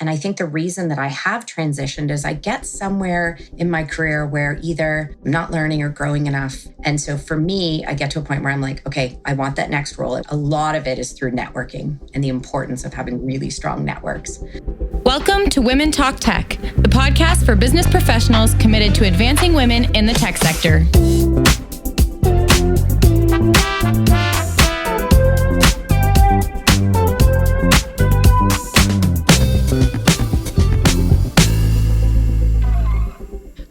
And I think the reason that I have transitioned is I get somewhere in my career where either I'm not learning or growing enough. And so for me, I get to a point where I'm like, okay, I want that next role. A lot of it is through networking and the importance of having really strong networks. Welcome to Women Talk Tech, the podcast for business professionals committed to advancing women in the tech sector.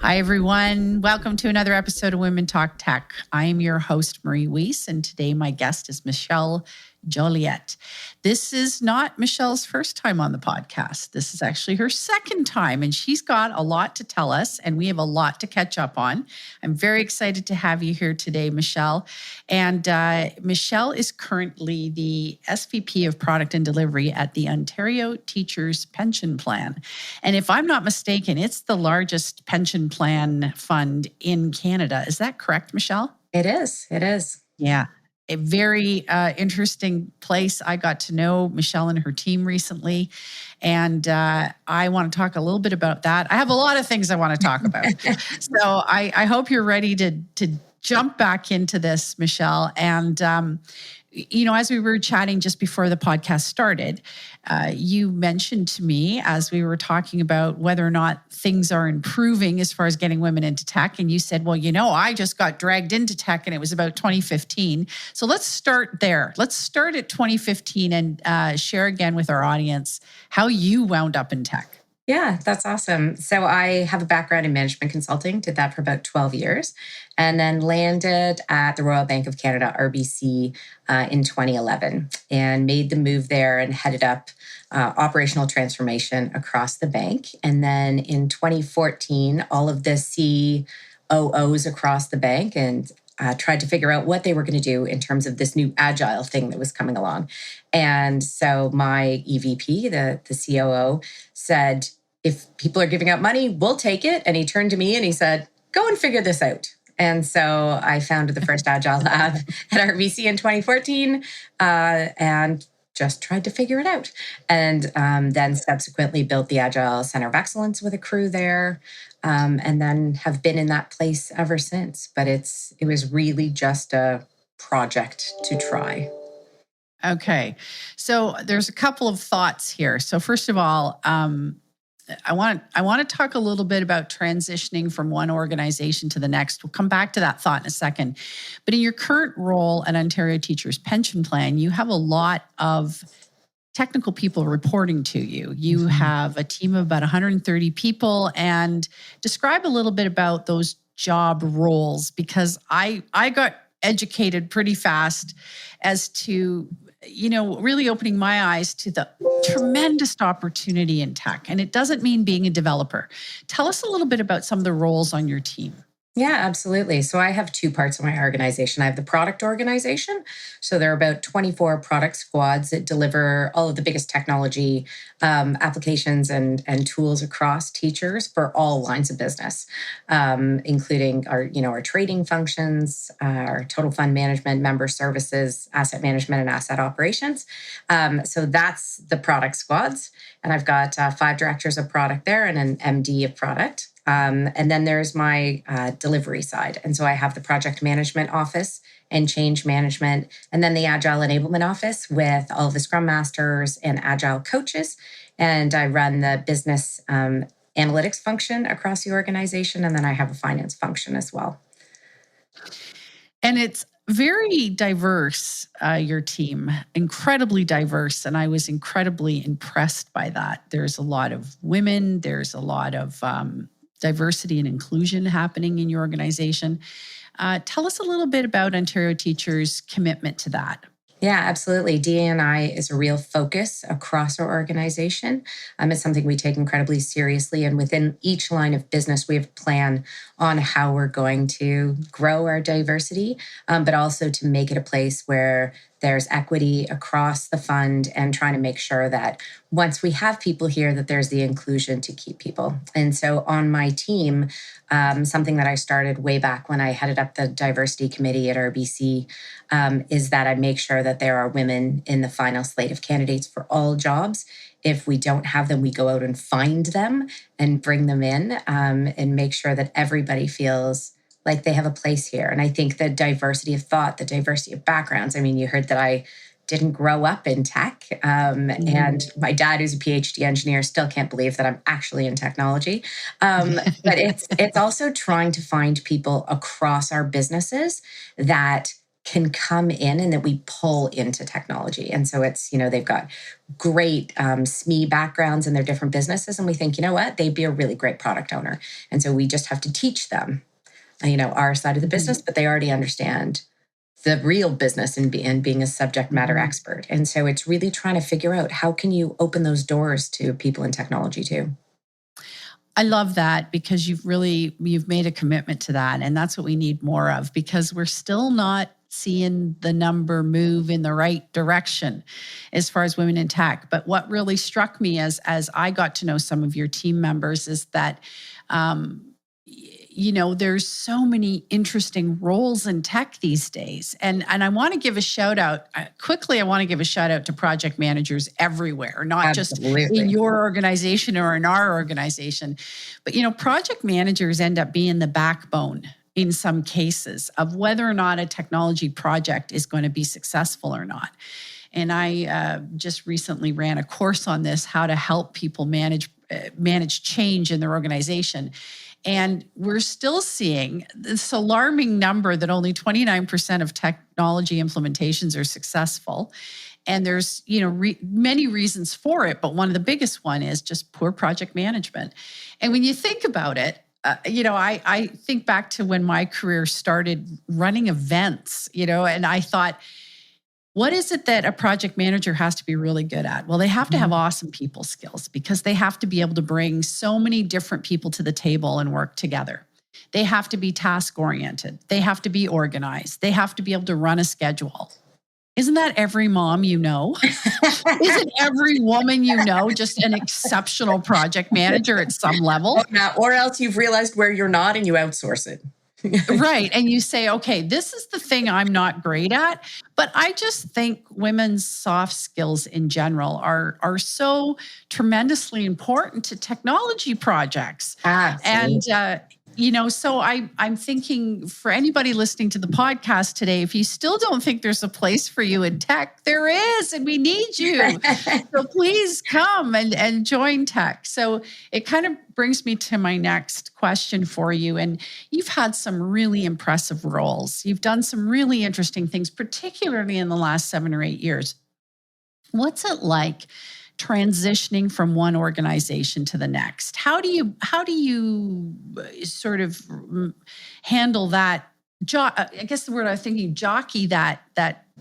Hi, everyone. Welcome to another episode of Women Talk Tech. I am your host, Marie Wiese, and today my guest is Michelle Joliat. This is not Michelle's first time on the podcast. This is actually her second time, and she's got a lot to tell us, and we have a lot to catch up on. I'm very excited to have you here today, Michelle. And Michelle is currently the SVP of Product and Delivery at the Ontario Teachers Pension Plan. And if I'm not mistaken, it's the largest pension plan fund in Canada. Is that correct, Michelle? It is. Yeah. A very interesting place. I got to know Michelle and her team recently, and I want to talk a little bit about that. I have a lot of things I want to talk about. So I hope you're ready to jump back into this, Michelle. And, as we were chatting just before the podcast started, you mentioned to me as we were talking about whether or not things are improving as far as getting women into tech. And you said, well, I just got dragged into tech and it was about 2015. So let's start there. Let's start at 2015 and share again with our audience how you wound up in tech. Yeah, that's awesome. So I have a background in management consulting, did that for about 12 years, and then landed at the Royal Bank of Canada, RBC, in 2011, and made the move there and headed up operational transformation across the bank. And then in 2014, all of the COOs across the bank and tried to figure out what they were going to do in terms of this new agile thing that was coming along. And so my EVP, the COO, said, if people are giving out money, we'll take it. And he turned to me and he said, go and figure this out. And so I founded the first Agile Lab at RBC in 2014 and just tried to figure it out. And then subsequently built the Agile Center of Excellence with a crew there. And then have been in that place ever since. But it was really just a project to try. Okay. So there's a couple of thoughts here. So first of all, I want to talk a little bit about transitioning from one organization to the next. We'll come back to that thought in a second. But in your current role at Ontario Teachers Pension Plan, you have a lot of technical people reporting to you. You have a team of about 130 people, and describe a little bit about those job roles, because I got educated pretty fast as to, really opening my eyes to the tremendous opportunity in tech. And it doesn't mean being a developer. Tell us a little bit about some of the roles on your team. Yeah, absolutely. So I have two parts of my organization. I have the product organization. So there are about 24 product squads that deliver all of the biggest technology applications and tools across teachers for all lines of business, including our trading functions, our total fund management, member services, asset management, and asset operations. So that's the product squads. And I've got 5 directors of product there and an MD of product. And then there's my delivery side. And so I have the project management office and change management, and then the Agile enablement office with all of the Scrum Masters and Agile coaches. And I run the business analytics function across the organization. And then I have a finance function as well. And it's very diverse, your team, incredibly diverse. And I was incredibly impressed by that. There's a lot of women, there's a lot of diversity and inclusion happening in your organization. Tell us a little bit about Ontario Teachers' commitment to that. Yeah, absolutely. D&I is a real focus across our organization. It's something we take incredibly seriously. And within each line of business, we have a plan on how we're going to grow our diversity, but also to make it a place where there's equity across the fund and trying to make sure that once we have people here, that there's the inclusion to keep people. And so on my team, something that I started way back when I headed up the diversity committee at RBC is that I make sure that there are women in the final slate of candidates for all jobs. if we don't have them, we go out and find them and bring them in, and make sure that everybody feels like they have a place here. And I think the diversity of thought, the diversity of backgrounds. I mean, you heard that I didn't grow up in tech. And my dad, who's a PhD engineer, still can't believe that I'm actually in technology. But it's also trying to find people across our businesses that can come in and that we pull into technology. And so it's, they've got great SME backgrounds in their different businesses. And we think, you know what, they'd be a really great product owner. And so we just have to teach them, our side of the business, but they already understand the real business and being a subject matter expert. And so it's really trying to figure out how can you open those doors to people in technology too. I love that, because you've made a commitment to that. And that's what we need more of, because we're still not seeing the number move in the right direction as far as women in tech. But what really struck me as I got to know some of your team members is that, there's so many interesting roles in tech these days. And I want to give a shout out quickly. I want to give a shout out to project managers everywhere, not Absolutely. just in your organization or in our organization. But, project managers end up being the backbone in some cases of whether or not a technology project is going to be successful or not. And I just recently ran a course on this, how to help people manage change in their organization. And we're still seeing this alarming number that only 29% of technology implementations are successful. And there's, many reasons for it, but one of the biggest one is just poor project management. And when you think about it, I think back to when my career started running events, and I thought, what is it that a project manager has to be really good at? Well, they have to have awesome people skills, because they have to be able to bring so many different people to the table and work together. They have to be task oriented. They have to be organized. They have to be able to run a schedule. Isn't that every mom you know? Isn't every woman you know just an exceptional project manager at some level? Or else you've realized where you're not and you outsource it. Right. And you say, okay, this is the thing I'm not great at. But I just think women's soft skills in general are so tremendously important to technology projects. Absolutely. And, so I'm thinking, for anybody listening to the podcast today, if you still don't think there's a place for you in tech, there is, and we need you. So please come and join tech. So it kind of brings me to my next question for you. And you've had some really impressive roles. You've done some really interesting things, particularly in the last 7 or 8 years. What's it like transitioning from one organization to the next? How do you sort of handle that? I guess the word I'm thinking, jockey that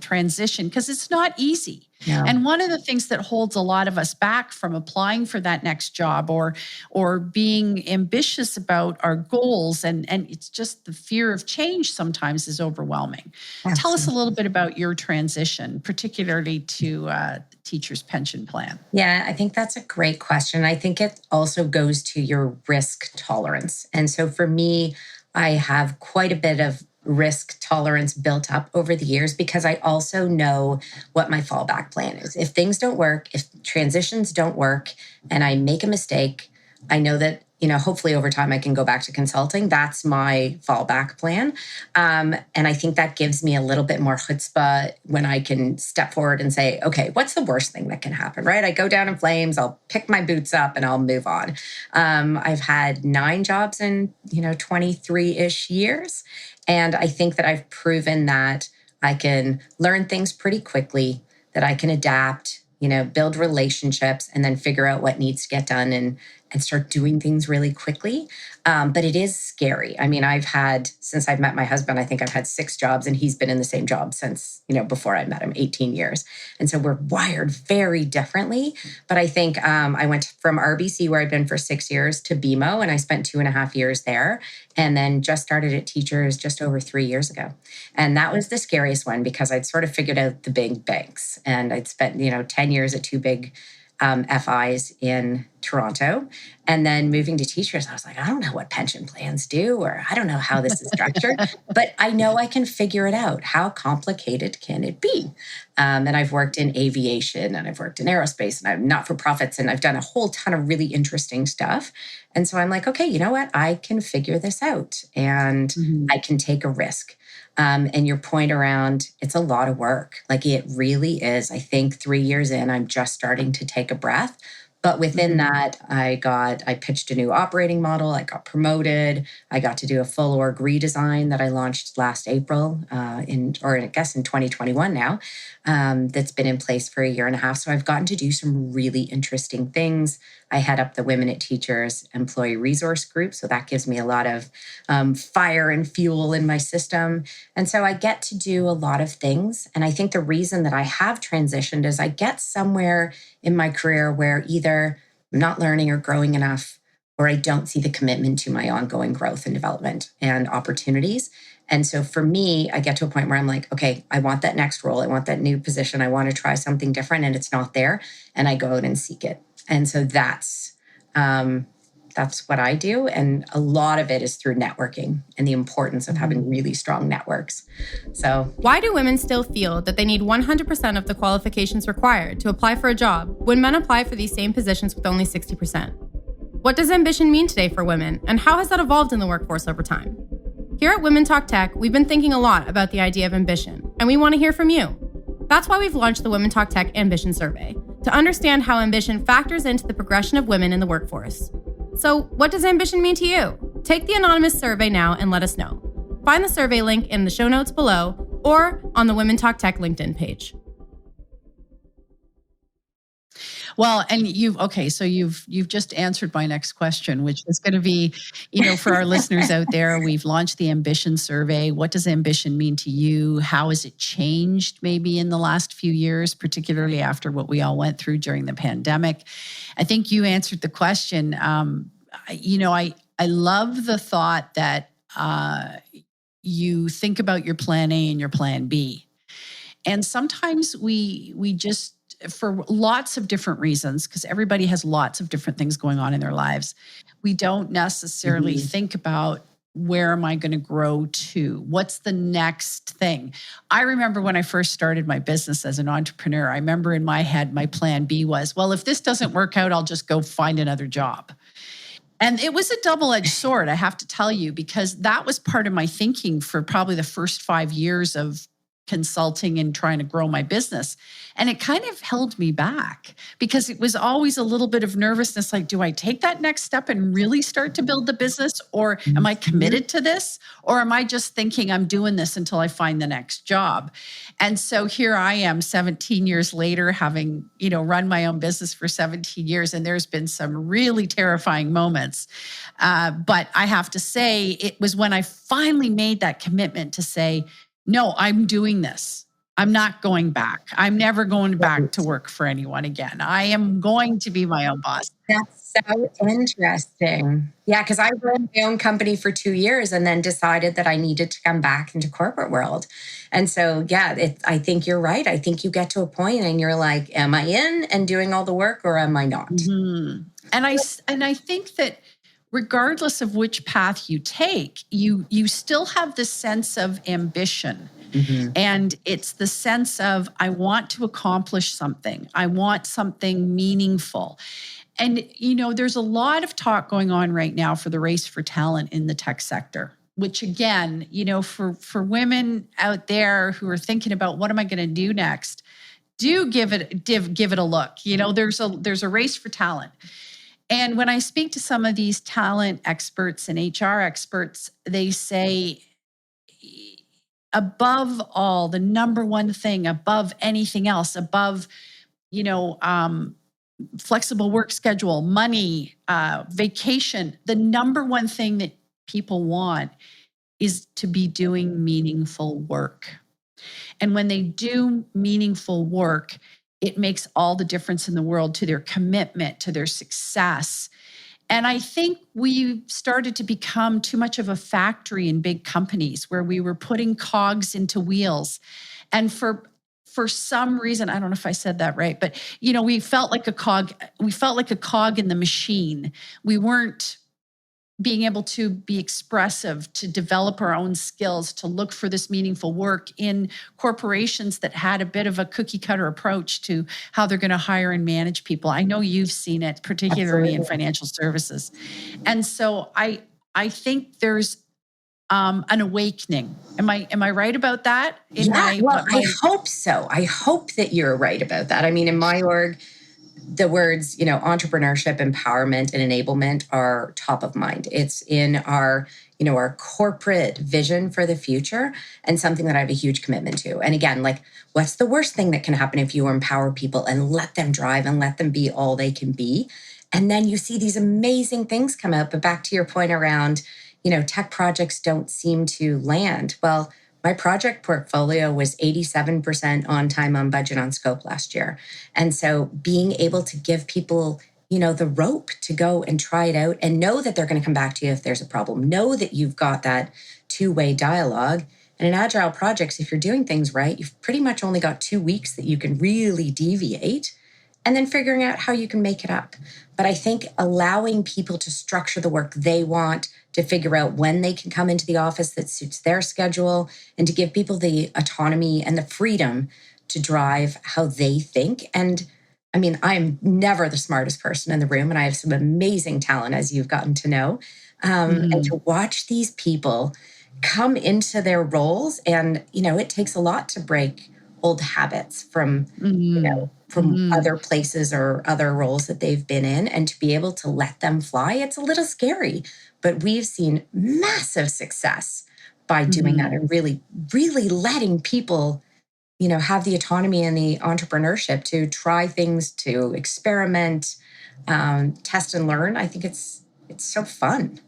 transition, because it's not easy. Yeah. And one of the things that holds a lot of us back from applying for that next job or being ambitious about our goals, and it's just the fear of change sometimes is overwhelming. Absolutely. Tell us a little bit about your transition, particularly to the teacher's pension plan. Yeah, I think that's a great question. I think it also goes to your risk tolerance. And so for me, I have quite a bit of risk tolerance built up over the years, because I also know what my fallback plan is. If things don't work, if transitions don't work, and I make a mistake, I know that, hopefully over time I can go back to consulting. That's my fallback plan. And I think that gives me a little bit more chutzpah when I can step forward and say, okay, what's the worst thing that can happen, right? I go down in flames, I'll pick my boots up and I'll move on. I've had 9 jobs in, 23-ish years. And I think that I've proven that I can learn things pretty quickly, that I can adapt, build relationships, and then figure out what needs to get done and start doing things really quickly. But it is scary. I mean, since I've met my husband, I think I've had 6 jobs, and he's been in the same job since, before I met him, 18 years. And so we're wired very differently. But I think I went from RBC, where I'd been for 6 years, to BMO, and I spent 2.5 years there, and then just started at Teachers just over 3 years ago. And that was the scariest one, because I'd sort of figured out the big banks, and I'd spent, 10 years at 2 big FIs in Toronto. And then moving to teachers, I was like, I don't know what pension plans do, or I don't know how this is structured, but I know I can figure it out. How complicated can it be? And I've worked in aviation, and I've worked in aerospace, and I'm not-for-profits, and I've done a whole ton of really interesting stuff. And so I'm like, okay, you know what? I can figure this out, and I can take a risk. And your point around, it's a lot of work. Like, it really is. I think 3 years in, I'm just starting to take a breath. But within that, I pitched a new operating model. I got promoted. I got to do a full org redesign that I launched last April, in 2021 now. That's been in place for 1.5 years. So I've gotten to do some really interesting things. I head up the Women at Teachers Employee Resource Group. So that gives me a lot of fire and fuel in my system. And so I get to do a lot of things. And I think the reason that I have transitioned is I get somewhere in my career where either I'm not learning or growing enough, or I don't see the commitment to my ongoing growth and development and opportunities. And so for me, I get to a point where I'm like, okay, I want that next role. I want that new position. I want to try something different, and it's not there. And I go out and seek it. And so that's what I do. And a lot of it is through networking and the importance of having really strong networks. So why do women still feel that they need 100% of the qualifications required to apply for a job when men apply for these same positions with only 60%? What does ambition mean today for women, and how has that evolved in the workforce over time? Here at Women Talk Tech, we've been thinking a lot about the idea of ambition, and we want to hear from you. That's why we've launched the Women Talk Tech Ambition Survey, to understand how ambition factors into the progression of women in the workforce. So, what does ambition mean to you? Take the anonymous survey now and let us know. Find the survey link in the show notes below or on the Women Talk Tech LinkedIn page. Well, and you've just answered my next question, which is going to be, for our listeners out there, we've launched the ambition survey. What does ambition mean to you? How has it changed maybe in the last few years, particularly after what we all went through during the pandemic? I think you answered the question. I love the thought that you think about your plan A and your plan B. And sometimes we just, for lots of different reasons, because everybody has lots of different things going on in their lives, we don't necessarily think about, where am I going to grow to? What's the next thing? I remember when I first started my business as an entrepreneur, I remember in my head, my plan B was, well, if this doesn't work out, I'll just go find another job. And it was a double-edged sword, I have to tell you, because that was part of my thinking for probably the first 5 years of consulting and trying to grow my business. And it kind of held me back because it was always a little bit of nervousness. Like, do I take that next step and really start to build the business? Or am I committed to this? Or am I just thinking I'm doing this until I find the next job? And so here I am 17 years later, having, run my own business for 17 years. And there's been some really terrifying moments. But I have to say, it was when I finally made that commitment to say, no, I'm doing this. I'm not going back. I'm never going back to work for anyone again. I am going to be my own boss. That's so interesting. Yeah, because I ran my own company for 2 years and then decided that I needed to come back into corporate world. And so, yeah, I think you're right. I think you get to a point and you're like, am I in and doing all the work, or am I not? Mm-hmm. And I think that regardless of which path you take, you still have this sense of ambition. And it's the sense of, I want to accomplish something. I want something meaningful. And, there's a lot of talk going on right now for the race for talent in the tech sector, which again, for women out there who are thinking about, what am I going to do next? Do give it a look. There's a race for talent. And when I speak to some of these talent experts and HR experts, they say, above all, the number one thing, above anything else, above, flexible work schedule, money, vacation, the number one thing that people want is to be doing meaningful work. And when they do meaningful work, it makes all the difference in the world to their commitment, to their success. And I think we started to become too much of a factory in big companies where we were putting cogs into wheels. And for for some reason, I don't know if I said that right, but we felt like a cog. We felt like a cog in the machine. We weren't being able to be expressive, to develop our own skills, to look for this meaningful work in corporations that had a bit of a cookie cutter approach to how they're going to hire and manage people. I know you've seen it, particularly in Absolutely. financial services. And so I think there's an awakening. Am I right about that? I hope so. I hope that you're right about that. I mean, in my org, the words, entrepreneurship, empowerment, and enablement are top of mind. It's in our, our corporate vision for the future, and something that I have a huge commitment to. And again, like, what's the worst thing that can happen if you empower people and let them drive and let them be all they can be? And then you see these amazing things come out. But back to your point around, tech projects don't seem to land. Well, my project portfolio was 87% on time, on budget, on scope last year. And so being able to give people, the rope to go and try it out and know that they're going to come back to you if there's a problem, know that you've got that two-way dialogue. And in agile projects, if you're doing things right, you've pretty much only got 2 weeks that you can really deviate, and then figuring out how you can make it up. But I think allowing people to structure the work they want, to figure out when they can come into the office that suits their schedule, and to give people the autonomy and the freedom to drive how they think. And I mean, I'm never the smartest person in the room, and I have some amazing talent, as you've gotten to know. And to watch these people come into their roles, and, it takes a lot to break old habits from, other places or other roles that they've been in, and to be able to let them fly. It's a little scary, but we've seen massive success by doing that, and really, really letting people, have the autonomy and the entrepreneurship to try things, to experiment, test and learn. I think it's so fun.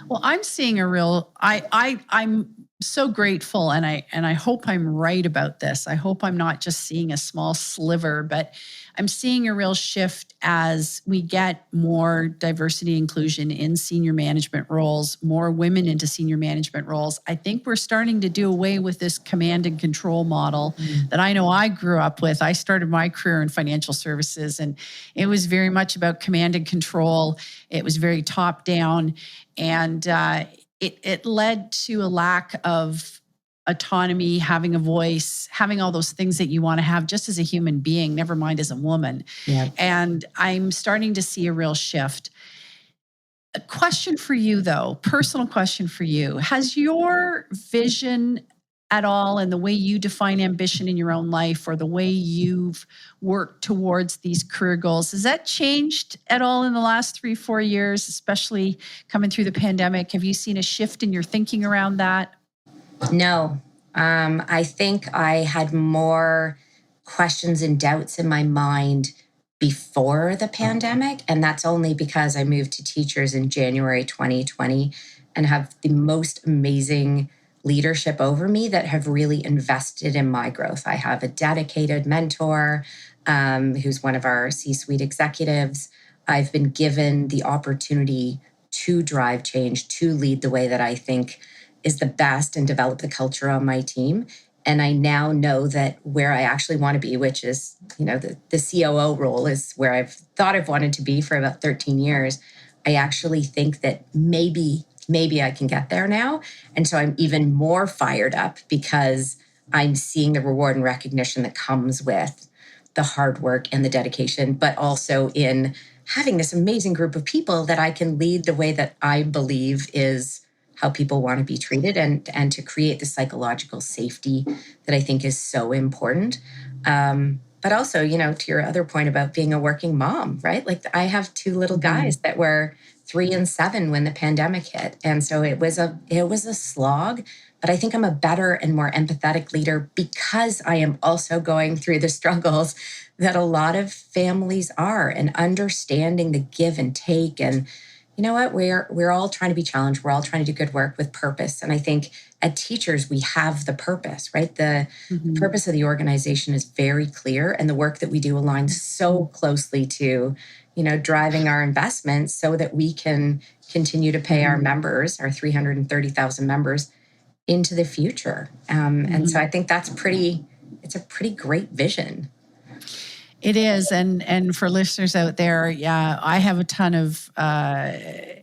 Well, I'm seeing a real. I'm so grateful, and I hope I'm right about this. I hope I'm not just seeing a small sliver, but I'm seeing a real shift as we get more diversity inclusion in senior management roles, more women into senior management roles. I think we're starting to do away with this command and control model that I know I grew up with. I started my career in financial services, and it was very much about command and control. It was very top down, and it led to a lack of autonomy, having a voice, having all those things that you want to have just as a human being, never mind as a woman. Yeah. And I'm starting to see a real shift. A question for you, though, personal question for you. Has your vision at all, and the way you define ambition in your own life, or the way you've worked towards these career goals, has that changed at all in the last 3-4 years, especially coming through the pandemic? Have you seen a shift in your thinking around that? No. I think I had more questions and doubts in my mind before the pandemic. And that's only because I moved to teachers in January 2020 and have the most amazing leadership over me that have really invested in my growth. I have a dedicated mentor who's one of our C-suite executives. I've been given the opportunity to drive change, to lead the way that I think is the best, and develop the culture on my team. And I now know that where I actually want to be, which is, the COO role, is where I've thought I've wanted to be for about 13 years. I actually think that maybe I can get there now. And so I'm even more fired up because I'm seeing the reward and recognition that comes with the hard work and the dedication, but also in having this amazing group of people that I can lead the way that I believe is how people want to be treated, and to create the psychological safety that I think is so important. But also, to your other point about being a working mom, right? Like, I have 2 little guys that were 3 and 7 when the pandemic hit. And so it was a slog, but I think I'm a better and more empathetic leader because I am also going through the struggles that a lot of families are, and understanding the give and take. And you know what? We're all trying to be challenged. We're all trying to do good work with purpose. And I think at teachers, we have the purpose, right? The purpose of the organization is very clear, and the work that we do aligns so closely to, driving our investments so that we can continue to pay our members, our 330,000 members, into the future. And so I think it's it's a pretty great vision. It is. And for listeners out there, yeah, I have a ton of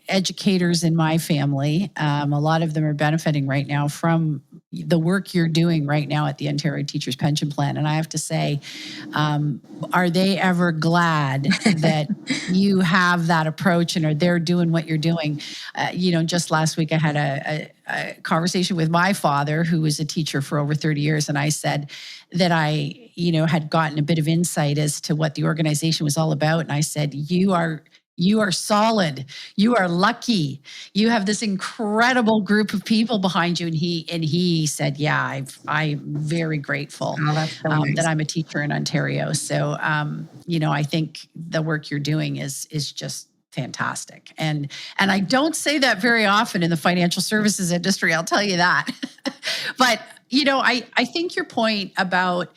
educators in my family. A lot of them are benefiting right now from the work you're doing right now at the Ontario Teachers Pension Plan. And I have to say, are they ever glad that you have that approach and are there doing what you're doing? Just last week I had a conversation with my father, who was a teacher for over 30 years. And I said that I had gotten a bit of insight as to what the organization was all about. And I said, you are solid. You are lucky. You have this incredible group of people behind you. And he said, yeah, I'm very grateful that I'm a teacher in Ontario. So, I think the work you're doing is just fantastic. And I don't say that very often in the financial services industry, I'll tell you that. But, I think your point about,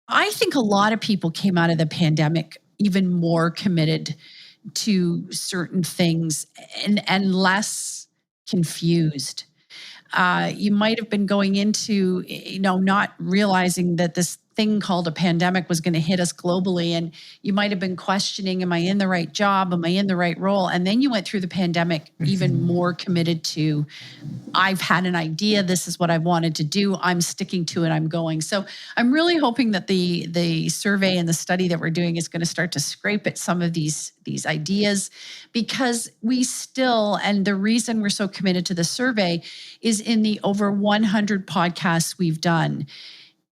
I think a lot of people came out of the pandemic even more committed to certain things and less confused. You might have been going into, not realizing that this thing called a pandemic was going to hit us globally. And you might have been questioning, am I in the right job? Am I in the right role? And then you went through the pandemic even more committed to, I've had an idea. This is what I wanted to do. I'm sticking to it. I'm going. So I'm really hoping that the survey and the study that we're doing is going to start to scrape at some of these ideas, because we still, and the reason we're so committed to the survey is in the over 100 podcasts we've done,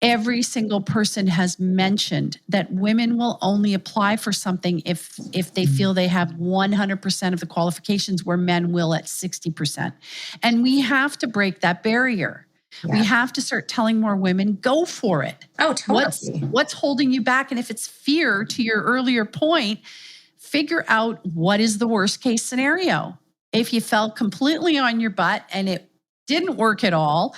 every single person has mentioned that women will only apply for something if they feel they have 100% of the qualifications, where men will at 60%. And we have to break that barrier. Yeah. We have to start telling more women, go for it. Oh, totally. What's holding you back? And if it's fear, to your earlier point, figure out what is the worst case scenario. If you fell completely on your butt and it didn't work at all,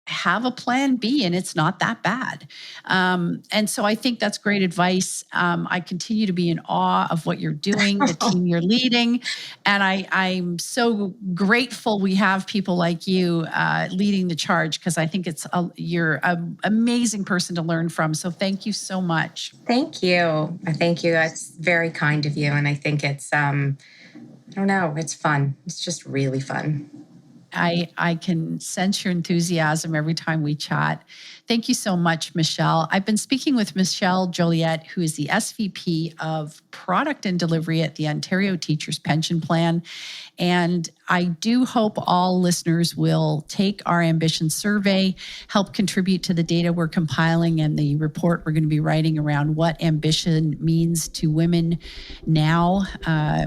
have a plan B, and it's not that bad. And so I think that's great advice. I continue to be in awe of what you're doing, the team you're leading. And I'm so grateful we have people like you leading the charge, because I think you're an amazing person to learn from. So thank you so much. Thank you. Thank you. That's very kind of you. And I think it's, I don't know, it's fun. It's just really fun. I can sense your enthusiasm every time we chat. Thank you so much, Michelle. I've been speaking with Michelle Joliat, who is the SVP of Product and Delivery at the Ontario Teachers Pension Plan. And I do hope all listeners will take our ambition survey, help contribute to the data we're compiling and the report we're going to be writing around what ambition means to women now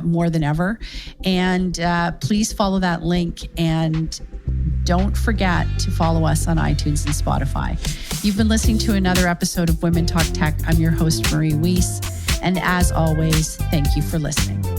more than ever. And please follow that link, and don't forget to follow us on iTunes and Spotify. You've been listening to another episode of Women Talk Tech. I'm your host, Marie Wiese. And as always, thank you for listening.